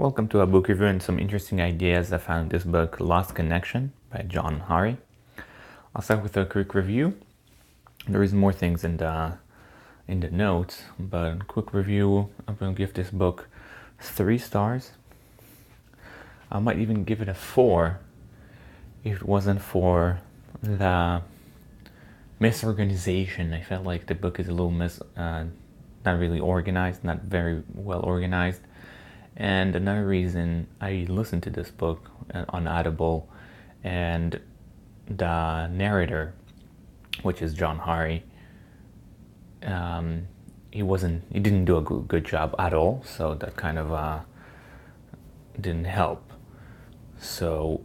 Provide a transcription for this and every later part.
Welcome to a book review and some interesting ideas I found in this book, Lost Connection by Johann. I'll start with a quick review. There is more things in the notes, but quick review, I'm going to give this book 3 stars. I might even give it a 4 if it wasn't for the misorganization. I felt like the book is a little not really organized, not very well organized. And another reason I listened to this book on Audible, and the narrator, which is Johann, he didn't do a good job at all, so that kind of didn't help. So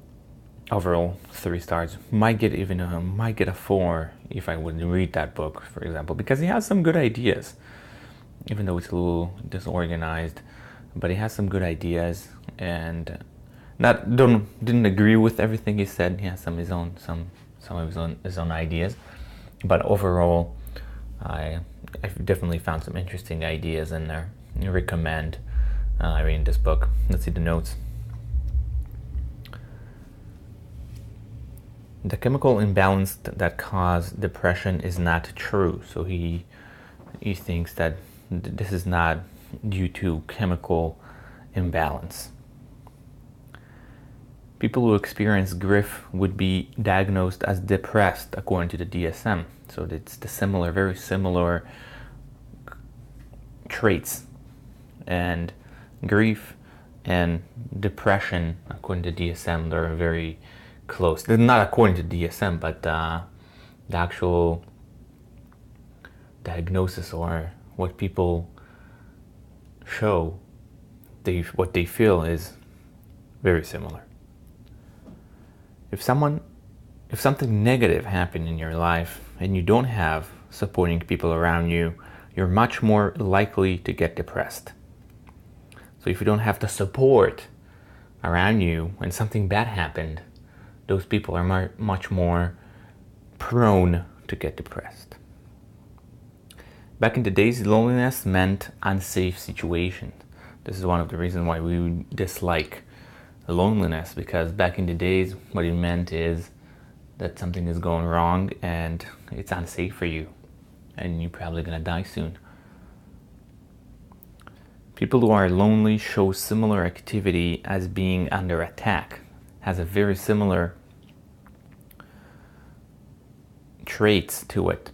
overall 3 stars. Might get a 4 if I would read that book, for example, because he has some good ideas, even though it's a little disorganized. But he has some good ideas, and didn't agree with everything he said. He has some of his own ideas, but overall, I've definitely found some interesting ideas in there. I recommend reading this book. Let's see the notes. The chemical imbalance that caused depression is not true. So he thinks that this is not due to chemical imbalance. People who experience grief would be diagnosed as depressed according to the DSM. So it's the very similar traits, and grief and depression according to DSM, they're very close. They're not according to DSM, but the actual diagnosis, or what people show, what they feel, is very similar. If something negative happened in your life and you don't have supporting people around you, you're much more likely to get depressed. So if you don't have the support around you and something bad happened, those people are much more prone to get depressed. Back in the days, loneliness meant unsafe situations. This is one of the reasons why we dislike loneliness, because back in the days, what it meant is that something is going wrong and it's unsafe for you, and you're probably gonna die soon. People who are lonely show similar activity as being under attack, has a very similar traits to it.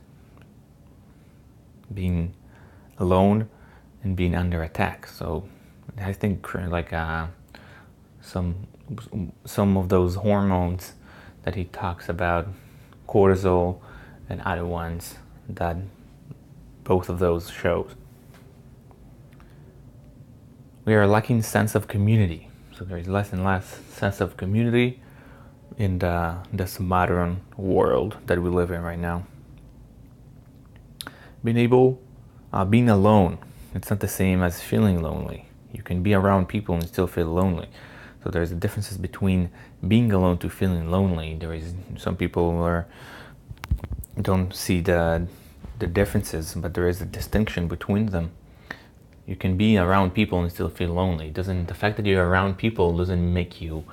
Being alone and being under attack. So I think like some of those hormones that he talks about, cortisol and other ones, that both of those shows. We are lacking sense of community. So there's less and less sense of community in this modern world that we live in right now. Being alone, it's not the same as feeling lonely. You can be around people and still feel lonely. So there's differences between being alone to feeling lonely. There is some people who don't see the differences, but there is a distinction between them. You can be around people and still feel lonely. The fact that you're around people doesn't make you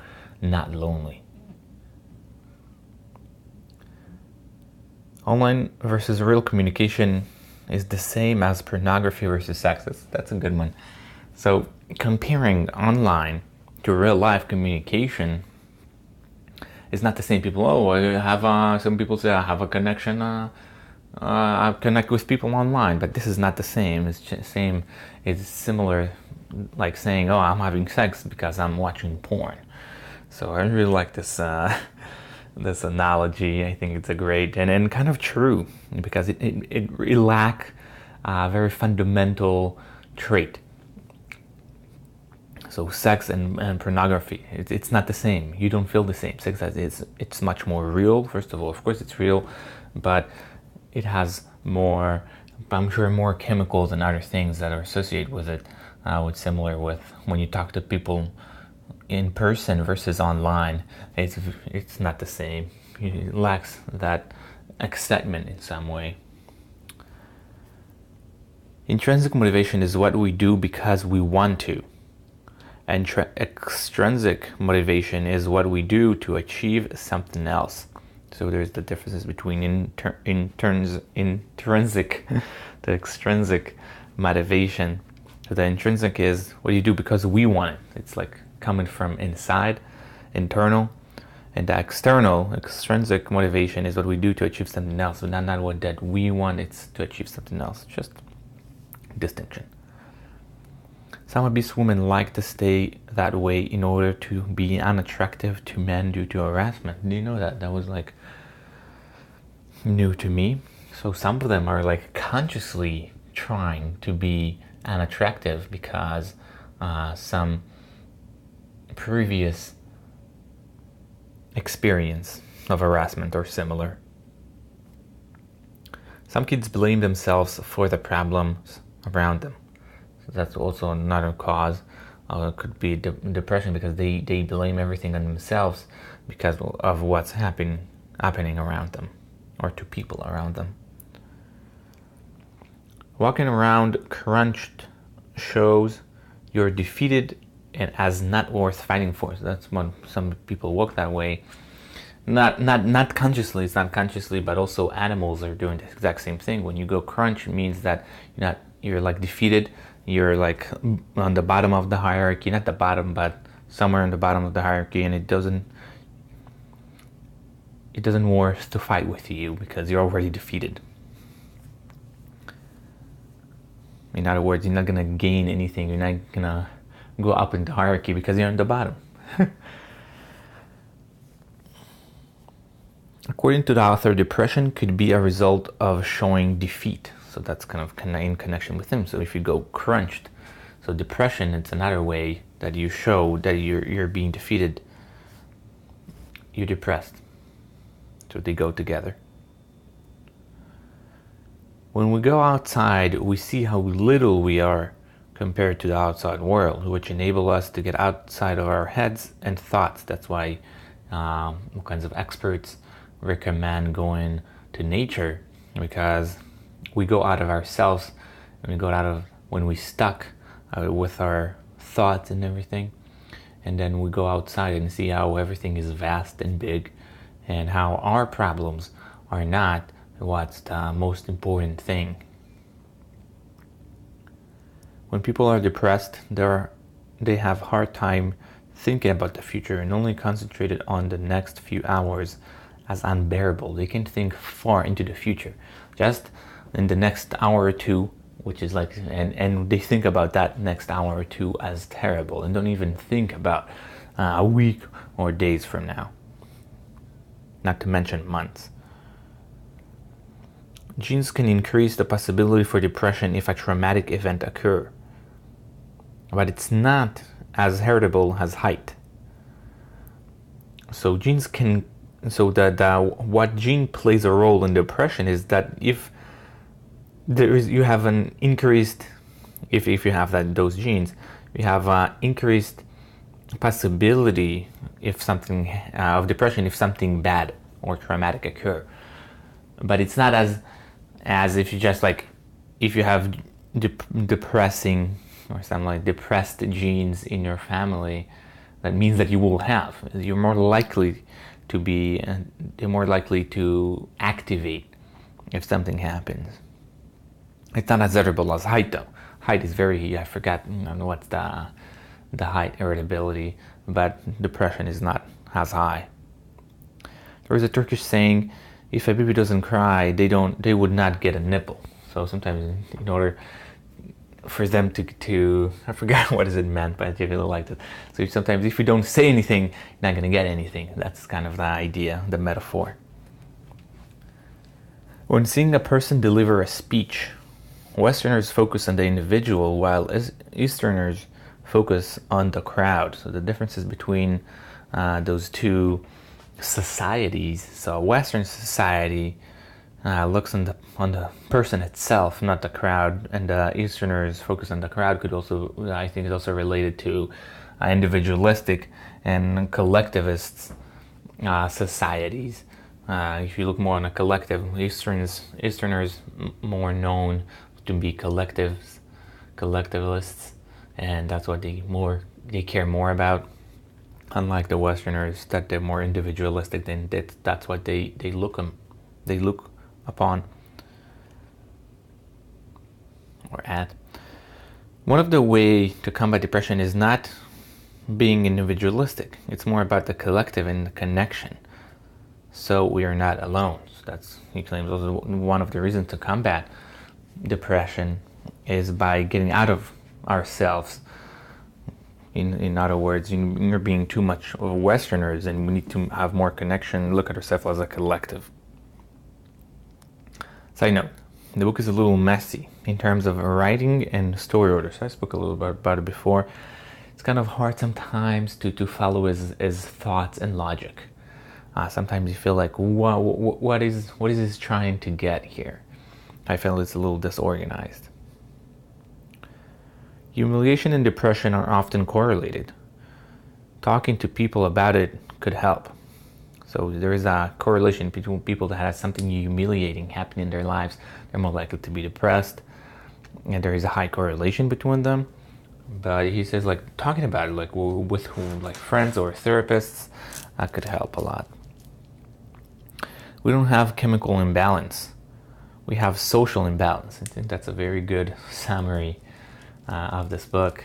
not lonely. Online versus real communication is the same as pornography versus sex. That's a good one. So comparing online to real life communication is not the same. Some people say I have a connection, I connect with people online, but this is not the same. It's similar, like saying, oh, I'm having sex because I'm watching porn. So I really like this this analogy. I think it's a great and kind of true, because it lacks a very fundamental trait. So sex and pornography, it's not the same. You don't feel the same. Sex it's much more real. First of all, of course it's real, but it has more, I'm sure, more chemicals and other things that are associated with it. Similar with when you talk to people in person versus online, it's not the same. It lacks that excitement in some way. Intrinsic motivation is what we do because we want to. Extrinsic motivation is what we do to achieve something else. So there's the differences between intrinsic to extrinsic motivation. So the intrinsic is what you do because we want it. It's like coming from inside, internal. And the extrinsic motivation is what we do to achieve something else. So not what that we want, it's to achieve something else. Just distinction. Some obese women like to stay that way in order to be unattractive to men due to harassment. Do you know that? That was like new to me. So some of them are like consciously trying to be unattractive because some previous experience of harassment or similar. Some kids blame themselves for the problems around them. So that's also another cause. It could be depression because they blame everything on themselves because of what's happening around them or to people around them. Walking around crunched shows you're defeated and as not worth fighting for. So that's when some people walk that way. Not consciously, it's not consciously, but also animals are doing the exact same thing. When you go crunch, it means that you're like defeated, you're like on the bottom of the hierarchy, not the bottom, but somewhere in the bottom of the hierarchy, and it doesn't worth to fight with you because you're already defeated. In other words, you're not gonna gain anything, you're not gonna go up in the hierarchy because you're on the bottom. According to the author, depression could be a result of showing defeat. So that's kind of in connection with him. So if you go crunched, so depression, it's another way that you show that you're being defeated. You're depressed. So they go together. When we go outside, we see how little we are compared to the outside world, which enable us to get outside of our heads and thoughts. That's why all kinds of experts recommend going to nature, because we go out of ourselves and we go out of when we stuck with our thoughts and everything, and then we go outside and see how everything is vast and big and how our problems are not what's the most important thing. When people are depressed, they have a hard time thinking about the future and only concentrated on the next few hours as unbearable. They can think far into the future, just in the next hour or two, which is like, and they think about that next hour or two as terrible and don't even think about a week or days from now, not to mention months. Genes can increase the possibility for depression if a traumatic event occurs, but it's not as heritable as height. So genes can, so what gene plays a role in depression is that if you have an increased, if you have those genes, you have an increased possibility if something of depression if something bad or traumatic occur. But it's not as if you just like, if you have depressing or something like depressed genes in your family, that means that you will have. You're more likely to activate if something happens. It's not as heritable as height though. Height is very, I forgot what's the height irritability, but depression is not as high. There is a Turkish saying, if a baby doesn't cry, they would not get a nipple. So sometimes in order for them to I forgot what it meant, but I really liked it. So sometimes if you don't say anything, you're not going to get anything. That's kind of the idea, the metaphor. When seeing a person deliver a speech, Westerners focus on the individual while Easterners focus on the crowd. So the differences between those two societies. So Western society looks on the person itself, not the crowd, and Easterners focus on the crowd. Could also, I think, is also related to individualistic and collectivist societies. If you look more on a collective, Easterners more known to be collectivists, and that's what they more they care more about, unlike the Westerners, that they're more individualistic. Then that's what they look upon or at. One of the way to combat depression is not being individualistic. It's more about the collective and the connection. So we are not alone. So that's, he claims, also one of the reasons to combat depression is by getting out of ourselves. In other words, you're being too much of Westerners, and we need to have more connection, look at ourselves as a collective. Side note, the book is a little messy in terms of writing and story order. So I spoke a little bit about it before. It's kind of hard sometimes to follow his thoughts and logic. Sometimes you feel like, what is he trying to get here? I feel it's a little disorganized. Humiliation and depression are often correlated. Talking to people about it could help. So there is a correlation between people that have something humiliating happening in their lives. They're more likely to be depressed, and there is a high correlation between them. But he says, like, talking about it, like with whom, like friends or therapists, that could help a lot. We don't have chemical imbalance. We have social imbalance. I think that's a very good summary of this book.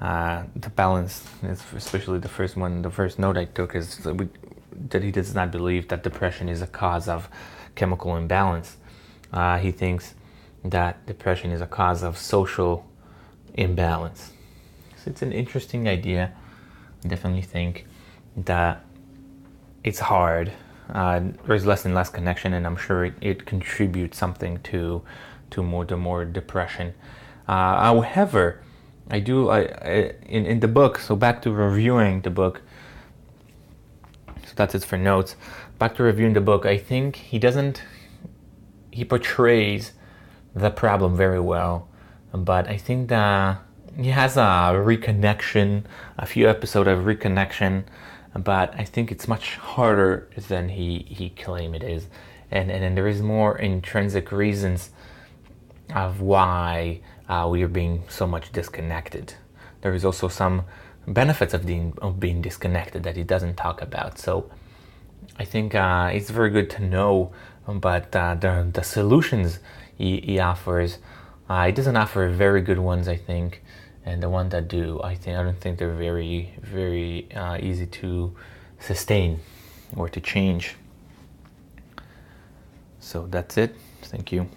The balance, especially the first one, the first note I took is that he does not believe that depression is a cause of chemical imbalance. He thinks that depression is a cause of social imbalance. So it's an interesting idea. I definitely think that it's hard. There's less and less connection, and I'm sure it contributes something to more depression. However, I in the book, so back to reviewing the book, so that's it for notes. Back to reviewing the book, I think he portrays the problem very well, but I think that he has a reconnection, a few episodes of reconnection, but I think it's much harder than he claimed it is, and there is more intrinsic reasons of why we are being so much disconnected. There is also some benefits of being disconnected that he doesn't talk about. So I think it's very good to know, but the solutions he offers, he doesn't offer very good ones, I think, and the ones that do, I don't think they're very, very easy to sustain or to change. So that's it. Thank you.